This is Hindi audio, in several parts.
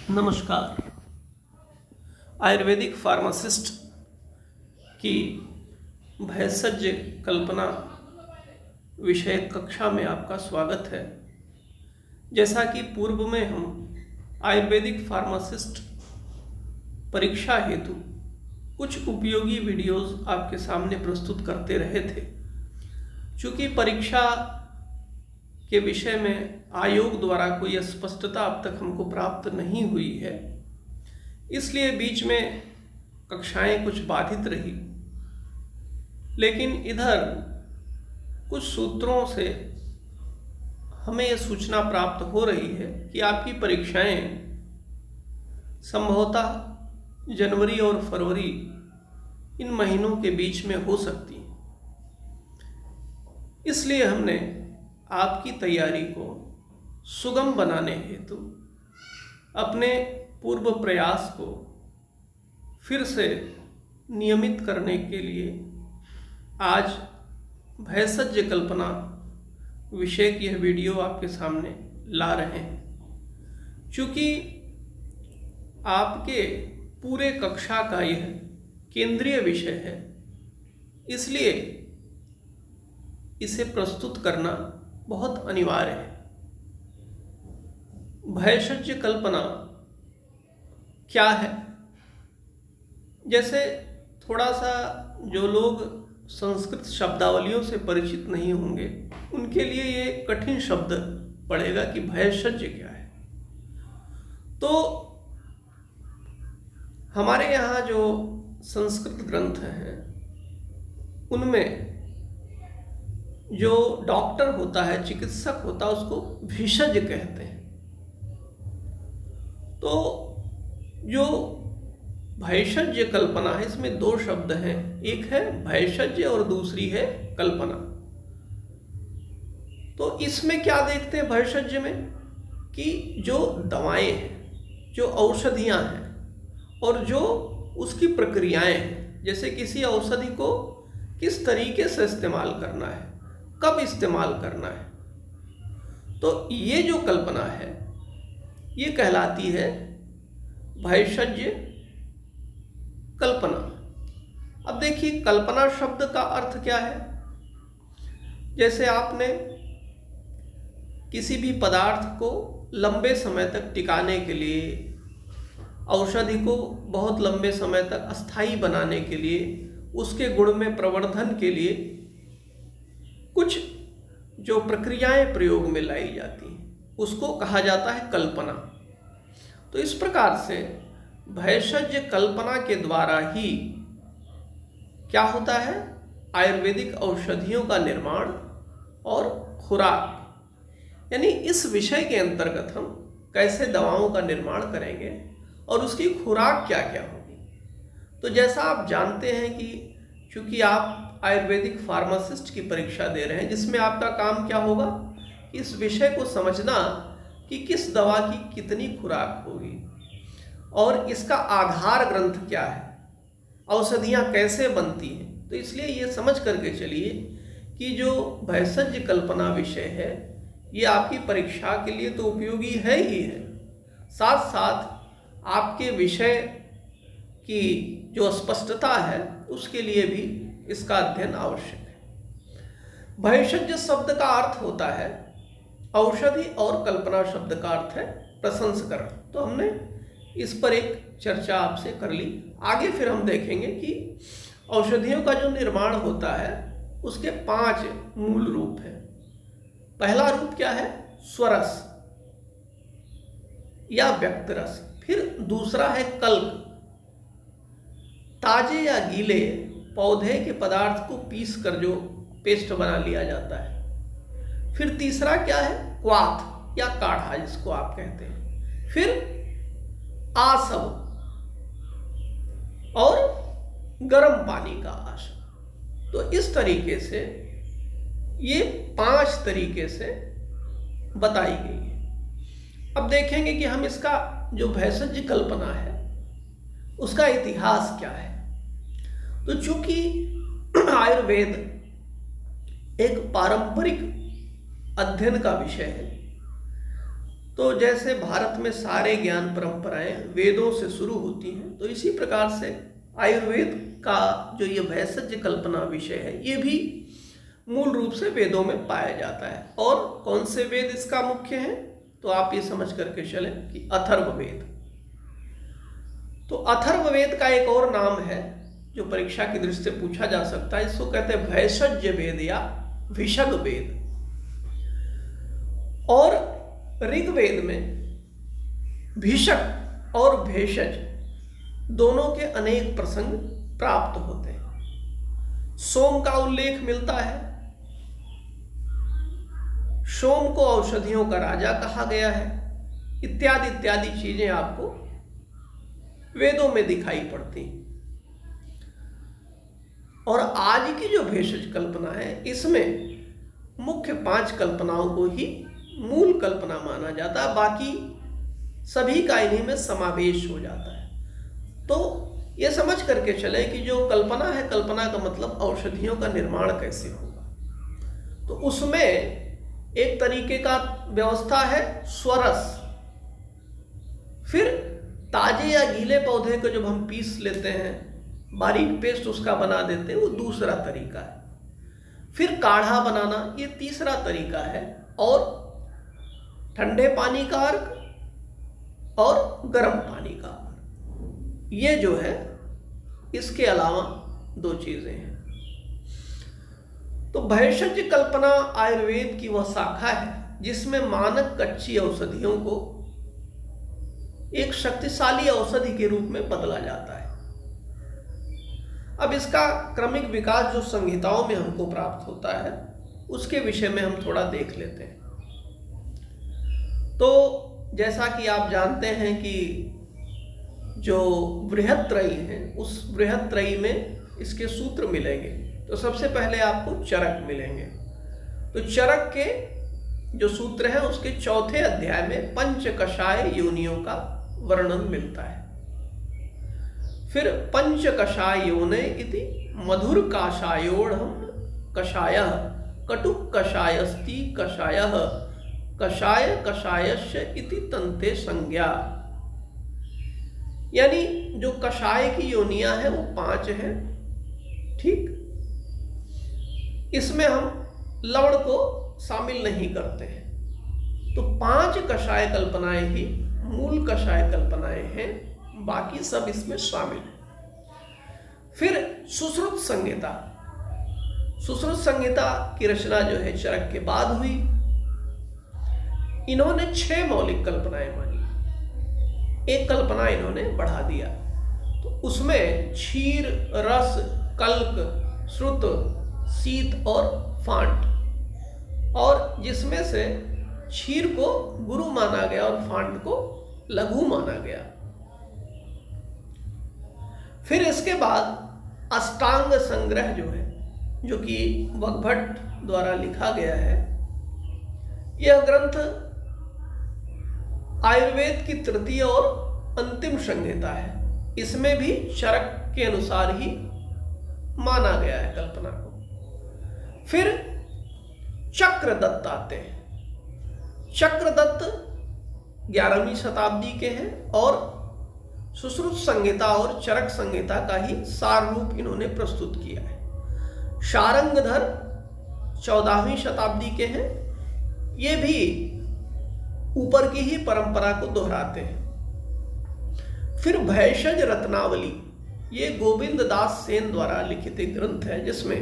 नमस्कार। आयुर्वेदिक फार्मासिस्ट की भेषज कल्पना विषय कक्षा में आपका स्वागत है। जैसा कि पूर्व में हम आयुर्वेदिक फार्मासिस्ट परीक्षा हेतु कुछ उपयोगी वीडियोस आपके सामने प्रस्तुत करते रहे थे। चूँकि परीक्षा के विषय में आयोग द्वारा कोई स्पष्टता अब तक हमको प्राप्त नहीं हुई है, इसलिए बीच में कक्षाएं कुछ बाधित रही। लेकिन इधर कुछ सूत्रों से हमें यह सूचना प्राप्त हो रही है कि आपकी परीक्षाएं संभवतः जनवरी और फरवरी इन महीनों के बीच में हो सकती हैं। इसलिए हमने आपकी तैयारी को सुगम बनाने हेतु अपने पूर्व प्रयास को फिर से नियमित करने के लिए आज भेषज कल्पना विषय की यह वीडियो आपके सामने ला रहे हैं। चूँकि आपके पूरे कक्षा का यह केंद्रीय विषय है, इसलिए इसे प्रस्तुत करना बहुत अनिवार्य है। भेषज कल्पना क्या है? जैसे थोड़ा सा जो लोग संस्कृत शब्दावलियों से परिचित नहीं होंगे, उनके लिए ये कठिन शब्द पड़ेगा कि भेषज क्या है। तो हमारे यहाँ जो संस्कृत ग्रंथ हैं, उनमें जो डॉक्टर होता है, चिकित्सक होता है, उसको भेषज कहते हैं। तो जो भेषज कल्पना है, इसमें दो शब्द हैं, एक है भेषज और दूसरी है कल्पना। तो इसमें क्या देखते हैं भेषज में कि जो दवाएं हैं, जो औषधियां हैं और जो उसकी प्रक्रियाएं हैं, जैसे किसी औषधि को किस तरीके से इस्तेमाल करना है, कब इस्तेमाल करना है, तो ये जो कल्पना है ये कहलाती है भेषज कल्पना। अब देखिए, कल्पना शब्द का अर्थ क्या है। जैसे आपने किसी भी पदार्थ को लंबे समय तक टिकाने के लिए, औषधि को बहुत लंबे समय तक अस्थायी बनाने के लिए, उसके गुण में प्रवर्धन के लिए कुछ जो प्रक्रियाएं प्रयोग में लाई जाती हैं, उसको कहा जाता है कल्पना। तो इस प्रकार से भेषज कल्पना के द्वारा ही क्या होता है, आयुर्वेदिक औषधियों का निर्माण और खुराक, यानी इस विषय के अंतर्गत हम कैसे दवाओं का निर्माण करेंगे और उसकी खुराक क्या क्या होगी। तो जैसा आप जानते हैं कि चूँकि आप आयुर्वेदिक फार्मासिस्ट की परीक्षा दे रहे हैं, जिसमें आपका काम क्या होगा, इस विषय को समझना कि किस दवा की कितनी खुराक होगी और इसका आधार ग्रंथ क्या है, औषधियाँ कैसे बनती हैं। तो इसलिए ये समझ करके चलिए कि जो भेषज कल्पना विषय है ये आपकी परीक्षा के लिए तो उपयोगी है ही है, साथ साथ आपके विषय की जो स्पष्टता है उसके लिए भी इसका अध्ययन आवश्यक है। भेषज शब्द का अर्थ होता है औषधि और कल्पना शब्द का अर्थ है प्रसंस्करण। तो हमने इस पर एक चर्चा आपसे कर ली। आगे फिर हम देखेंगे कि औषधियों का जो निर्माण होता है उसके 5 मूल रूप हैं। पहला रूप क्या है, स्वरस या व्यक्तरस। फिर दूसरा है कल्प, ताजे या गीले पौधे के पदार्थ को पीस कर जो पेस्ट बना लिया जाता है। फिर तीसरा क्या है, क्वाथ या काढ़ा जिसको आप कहते हैं। फिर आसव और गर्म पानी का आसव। तो इस तरीके से ये 5 तरीके से बताई गई है। अब देखेंगे कि हम इसका जो भेषज कल्पना है उसका इतिहास क्या है। तो चूंकि आयुर्वेद एक पारंपरिक अध्ययन का विषय है, तो जैसे भारत में सारे ज्ञान परंपराएं वेदों से शुरू होती हैं, तो इसी प्रकार से आयुर्वेद का जो ये भैषज कल्पना विषय है, ये भी मूल रूप से वेदों में पाया जाता है। और कौन से वेद इसका मुख्य है, तो आप ये समझ करके चलें कि अथर्ववेद। तो अथर्ववेद का एक और नाम है जो परीक्षा की दृष्टि से पूछा जा सकता है, इसको कहते हैं भैषज वेद या भिषग वेद। और ऋग्वेद में भिषक और भेषज दोनों के अनेक प्रसंग प्राप्त होते हैं। सोम का उल्लेख मिलता है। सोम को औषधियों का राजा कहा गया है, इत्यादि इत्यादि चीजें आपको वेदों में दिखाई पड़ती। और आज की जो भेषज कल्पना है, इसमें मुख्य 5 कल्पनाओं को ही मूल कल्पना माना जाता है, बाकी सभी का इन्हीं में समावेश हो जाता है। तो ये समझ करके चले कि जो कल्पना है, कल्पना का मतलब औषधियों का निर्माण कैसे होगा। तो उसमें एक तरीके का व्यवस्था है स्वरस। फिर ताजे या गीले पौधे को जब हम पीस लेते हैं, बारीक पेस्ट उसका बना देते हैं, वो दूसरा तरीका है। फिर काढ़ा बनाना, ये तीसरा तरीका है। और ठंडे पानी का अर्क और गर्म पानी का अर्क, ये जो है, इसके अलावा 2 चीजें हैं। तो भैषज कल्पना आयुर्वेद की वह शाखा है जिसमें मानक कच्ची औषधियों को एक शक्तिशाली औषधि के रूप में बदला जाता है। अब इसका क्रमिक विकास जो संहिताओं में हमको प्राप्त होता है, उसके विषय में हम थोड़ा देख लेते हैं। तो जैसा कि आप जानते हैं कि जो बृहत्त्रयी है, उस बृहत्त्रयी में इसके सूत्र मिलेंगे। तो सबसे पहले आपको चरक मिलेंगे। तो चरक के जो सूत्र हैं, उसके 4थे अध्याय में पंच कषाय योनियों का वर्णन मिलता है। फिर पंच कषाय योने इति मधुर काषायोढ़ कषायः कटुक कषायस्ति कषायः कषाय कषायस्य इति तंते संज्ञा। यानी जो कषाय की योनियां हैं वो 5 हैं, ठीक। इसमें हम लवण को शामिल नहीं करते हैं। तो 5 कषाय कल्पनाएं ही मूल कषाय कल्पनाएं हैं, बाकी सब इसमें शामिल है। फिर सुश्रुत संहिता। सुश्रुत संहिता की रचना जो है चरक के बाद हुई। इन्होंने 6 मौलिक कल्पनाएं मानी, एक कल्पना इन्होंने बढ़ा दिया। तो उसमें क्षीर, रस, कल्क, श्रुत, शीत और फांट, और जिसमें से क्षीर को गुरु माना गया और फांट को लघु माना गया। फिर इसके बाद अष्टांग संग्रह जो है, जो कि वाग्भट द्वारा लिखा गया है, यह ग्रंथ आयुर्वेद की तृतीय और अंतिम संहिता है। इसमें भी चरक के अनुसार ही माना गया है कल्पना को। फिर चक्रदत्त आते हैं। चक्रदत्त 11वीं शताब्दी के हैं और सुश्रुत संहिता और चरक संहिता का ही सार रूप इन्होंने प्रस्तुत किया है। शारंगधर 14वीं शताब्दी के हैं। ये भी ऊपर की ही परंपरा को दोहराते हैं। फिर भैषज रत्नावली, ये गोविंद दास सेन द्वारा लिखित एक ग्रंथ है जिसमें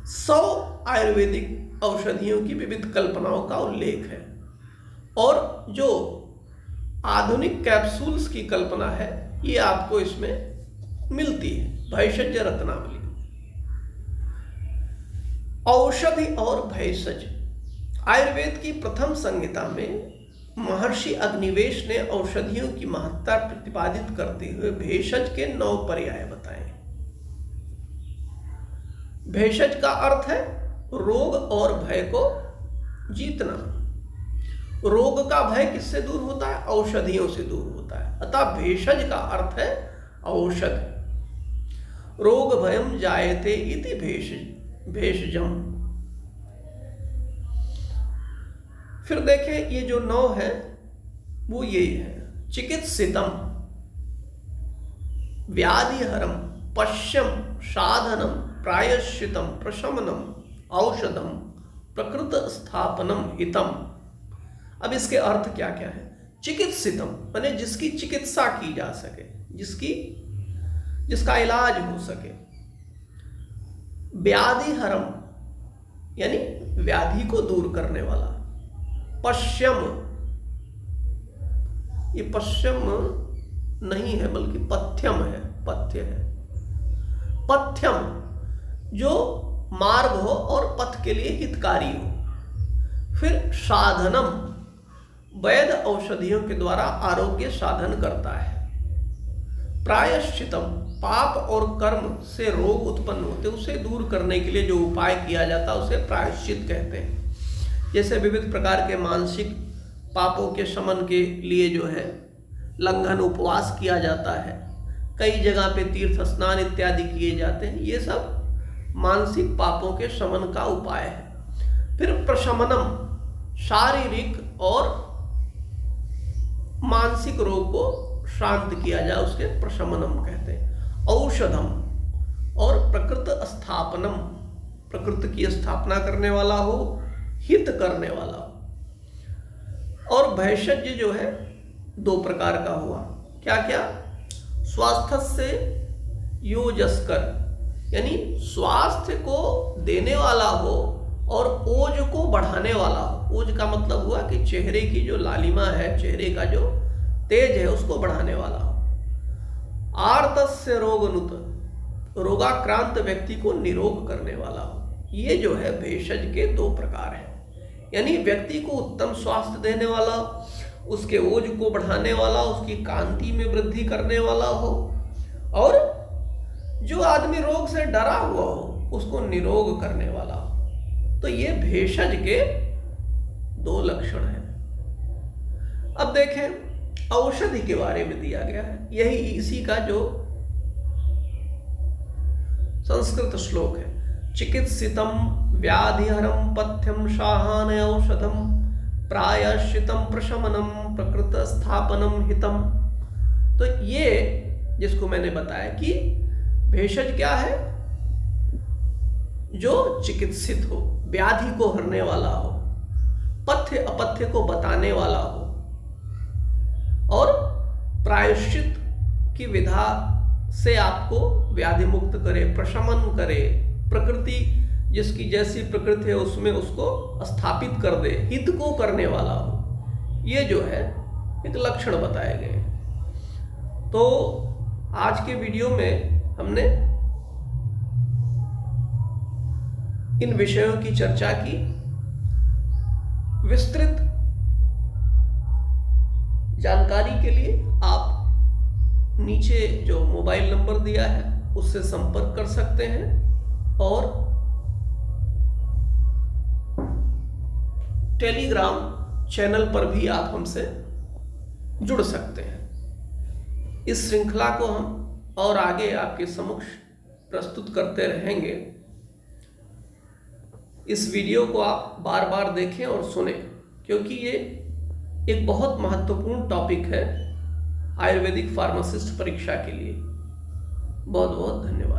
100 आयुर्वेदिक औषधियों की विविध कल्पनाओं का उल्लेख है। और जो आधुनिक कैप्सूल्स की कल्पना है, ये आपको इसमें मिलती है, भैषज रत्नावली। औषधि और भैषज। आयुर्वेद की प्रथम संहिता में महर्षि अग्निवेश ने औषधियों की महत्ता प्रतिपादित करते हुए भेषज के 9 पर्याय बताए। भेषज का अर्थ है रोग और भय को जीतना। रोग का भय किससे दूर होता है? औषधियों से दूर होता है। अतः भेषज का अर्थ है औषध। रोग भयम जायते इति भेषजम। फिर देखें ये जो 9 है वो यही है, चिकित्सितम, व्याधिहरम, पश्यम, साधनम, प्रायश्चितम, प्रशमनम, औषधम, प्रकृत स्थापनम, हितम। अब इसके अर्थ क्या क्या है? चिकित्सितम माने जिसकी चिकित्सा की जा सके, जिसका इलाज हो सके। व्याधिहरम यानी व्याधि को दूर करने वाला। पश्यम, ये पश्यम नहीं है बल्कि पथ्यम है, पथ्य है। पथ्यम जो मार्ग हो और पथ के लिए हितकारी हो। फिर साधनम, वैध औषधियों के द्वारा आरोग्य साधन करता है। प्रायश्चितम, पाप और कर्म से रोग उत्पन्न होते उसे दूर करने के लिए जो उपाय किया जाता है उसे प्रायश्चित कहते हैं। जैसे विविध प्रकार के मानसिक पापों के शमन के लिए जो है लंघन, उपवास किया जाता है, कई जगह पे तीर्थ स्नान इत्यादि किए जाते हैं, ये सब मानसिक पापों के शमन का उपाय है। फिर प्रशमनम, शारीरिक और मानसिक रोग को शांत किया जाए उसके प्रशमनम कहते हैं। औषधम और प्रकृत स्थापनम, प्रकृति की स्थापना करने वाला हो, हित करने वाला हो। और भैषज जो है 2 प्रकार का हुआ, क्या क्या? स्वास्थ्य से योजस्कर यानी स्वास्थ्य को देने वाला हो और ओज को बढ़ाने वाला हो। ओज का मतलब हुआ कि चेहरे की जो लालिमा है, चेहरे का जो तेज है उसको बढ़ाने वाला हो। आर्तस्य रोगनुत, रोगाक्रांत व्यक्ति को निरोग करने वाला हो। ये जो है भेषज के 2 प्रकार हैं, यानी व्यक्ति को उत्तम स्वास्थ्य देने वाला, उसके ओज को बढ़ाने वाला, उसकी कांति में वृद्धि करने वाला हो, और जो आदमी रोग से डरा हुआ हो उसको निरोग करने वाला हो। तो ये भेषज के 2 लक्षण हैं। अब देखें औषधि के बारे में दिया गया है, यही इसी का जो संस्कृत श्लोक है। चिकित्सितम व्याधिहरम पथ्यम साहान औषधम प्रायश्चितम प्रशमनम प्रकृत स्थापनम हितम। तो ये जिसको मैंने बताया कि भेषज क्या है? जो चिकित्सित हो, व्याधि को हरने वाला हो, पथ्य अपथ्य को बताने वाला हो, और प्रायश्चित की विधा से आपको व्याधि मुक्त करे, प्रशमन करे, प्रकृति जिसकी जैसी प्रकृति है उसमें उसको स्थापित कर दे, हित को करने वाला हो। ये जो है एक लक्षण बताए गए। तो आज के वीडियो में हमने इन विषयों की चर्चा की। विस्तृत जानकारी के लिए आप नीचे जो मोबाइल नंबर दिया है उससे संपर्क कर सकते हैं, और टेलीग्राम चैनल पर भी आप हमसे जुड़ सकते हैं। इस श्रृंखला को हम और आगे आपके समक्ष प्रस्तुत करते रहेंगे। इस वीडियो को आप बार बार देखें और सुनें, क्योंकि ये एक बहुत महत्वपूर्ण टॉपिक है आयुर्वेदिक फार्मासिस्ट परीक्षा के लिए। बहुत बहुत धन्यवाद।